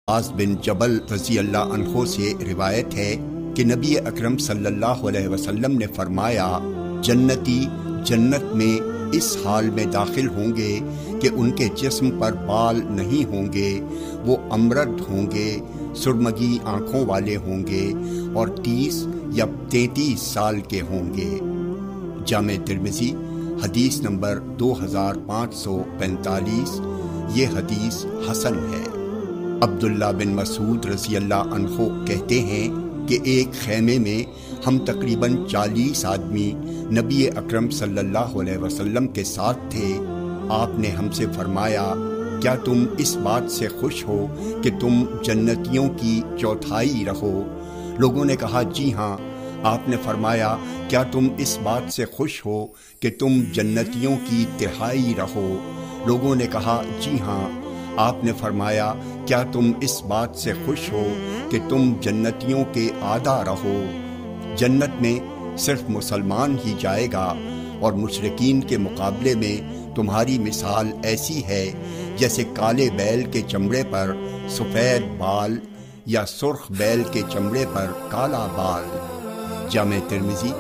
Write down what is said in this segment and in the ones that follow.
معاذ بن جبل رضی اللہ عنہ سے روایت ہے کہ نبی اکرم صلی اللہ علیہ وسلم نے فرمایا، جنتی جنت میں اس حال میں داخل ہوں گے کہ ان کے جسم پر بال نہیں ہوں گے، وہ امرد ہوں گے، سرمگی آنکھوں والے ہوں گے اور 30 یا 33 سال کے ہوں گے۔ جامع ترمذی حدیث نمبر 2545۔ یہ حدیث حسن ہے۔ عبداللہ بن مسعود رضی اللہ عنہ کہتے ہیں کہ ایک خیمے میں ہم تقریباً 40 آدمی نبی اکرم صلی اللہ علیہ وسلم کے ساتھ تھے۔ آپ نے ہم سے فرمایا، کیا تم اس بات سے خوش ہو کہ تم جنتیوں کی چوتھائی رہو؟ لوگوں نے کہا جی ہاں۔ آپ نے فرمایا، کیا تم اس بات سے خوش ہو کہ تم جنتیوں کی تہائی رہو؟ لوگوں نے کہا جی ہاں۔ آپ نے فرمایا، کیا تم اس بات سے خوش ہو کہ تم جنتیوں کے آدھا رہو؟ جنت میں صرف مسلمان ہی جائے گا اور مشرکین کے مقابلے میں تمہاری مثال ایسی ہے جیسے کالے بیل کے چمڑے پر سفید بال یا سرخ بیل کے چمڑے پر کالا بال۔ جامع ترمذی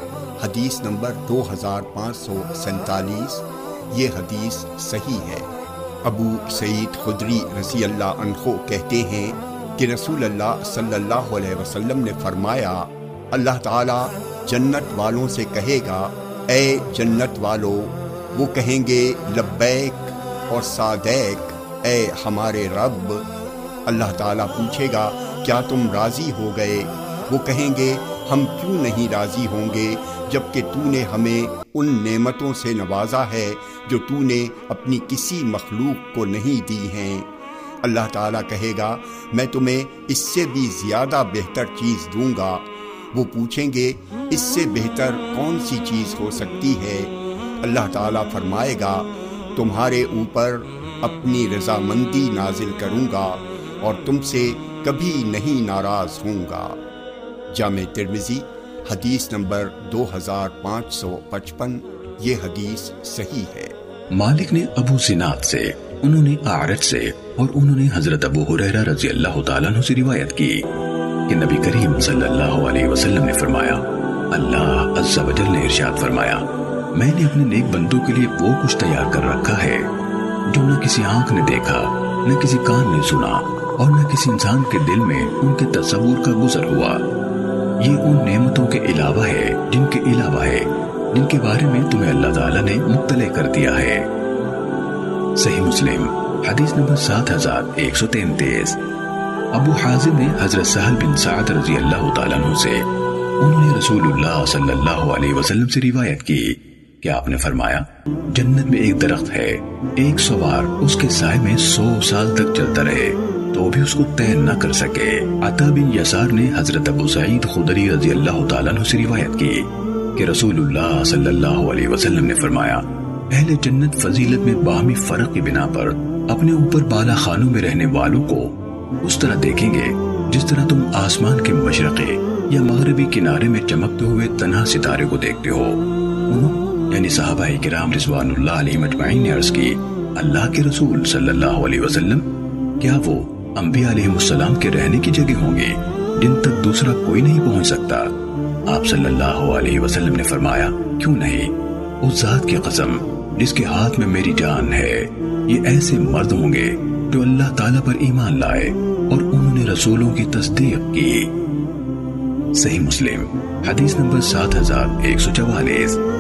حدیث نمبر 2547۔ یہ حدیث صحیح ہے۔ ابو سعید خدری رضی اللہ عنہ کہتے ہیں کہ رسول اللہ صلی اللہ علیہ وسلم نے فرمایا، اللہ تعالیٰ جنت والوں سے کہے گا، اے جنت والو۔ وہ کہیں گے لبیک اور سعدیک اے ہمارے رب۔ اللہ تعالیٰ پوچھے گا، کیا تم راضی ہو گئے؟ وہ کہیں گے، ہم کیوں نہیں راضی ہوں گے جبکہ تو نے ہمیں ان نعمتوں سے نوازا ہے جو تو نے اپنی کسی مخلوق کو نہیں دی ہیں۔ اللہ تعالیٰ کہے گا، میں تمہیں اس سے بھی زیادہ بہتر چیز دوں گا۔ وہ پوچھیں گے، اس سے بہتر کون سی چیز ہو سکتی ہے؟ اللہ تعالیٰ فرمائے گا، تمہارے اوپر اپنی رضامندی نازل کروں گا اور تم سے کبھی نہیں ناراض ہوں گا۔ جامع ترمذی حدیث نمبر 2555۔ یہ حدیث صحیح ہے۔ مالک نے ابو زناد سے، انہوں نے اعرج سے اور انہوں نے حضرت ابو ہریرہ رضی اللہ تعالیٰ عنہ سے روایت کی کہ نبی کریم صلی اللہ علیہ وسلم نے فرمایا، اللہ عز و جل نے ارشاد فرمایا، میں نے اپنے نیک بندوں کے لیے وہ کچھ تیار کر رکھا ہے جو نہ کسی آنکھ نے دیکھا، نہ کسی کان نے سنا اور نہ کسی انسان کے دل میں ان کے تصور کا گزر ہوا۔ یہ ان نعمتوں کے علاوہ ہے جن کے بارے میں تمہیں اللہ تعالیٰ نے مطلع کر دیا ہے۔ صحیح مسلم حدیث نمبر 7133۔ ابو حازم نے حضرت سہل بن سعد رضی اللہ تعالیٰ عنہ سے، انہوں نے رسول اللہ صلی اللہ علیہ وسلم سے روایت کی کہ آپ نے فرمایا، جنت میں ایک درخت ہے، ایک سوار اس کے سائے میں 100 سال تک چلتا رہے تو بھی اس کو طے نہ کر سکے۔ عطا بن یسار نے حضرت ابو سعید خدری رضی اللہ تعالیٰ عنہ سے روایت کی کہ رسول اللہ صلی اللہ علیہ وسلم نے فرمایا، اہل جنت فضیلت میں باہمی فرق کی بنا پر اپنے اوپر بالا خانوں میں رہنے والوں کو اس طرح دیکھیں گے جس طرح تم آسمان کے مشرقی یا مغربی کنارے میں چمکتے ہوئے تنہا ستارے کو دیکھتے ہو۔ انہوں یعنی صحابہ کرام رضوان اللہ علیہم اجمعین نے عرض کی، اللہ کے رسول صلی اللہ علیہ وسلم، کیا وہ انبیاء علیہ السلام کے رہنے کی جگہ ہوں گے جن تک دوسرا کوئی نہیں پہنچ سکتا؟ آپ صلی اللہ علیہ وسلم نے فرمایا، کیوں نہیں، اس ذات کی قسم جس کے ہاتھ میں میری جان ہے، یہ ایسے مرد ہوں گے جو اللہ تعالیٰ پر ایمان لائے اور انہوں نے رسولوں کی تصدیق کی۔ صحیح مسلم حدیث نمبر 7144۔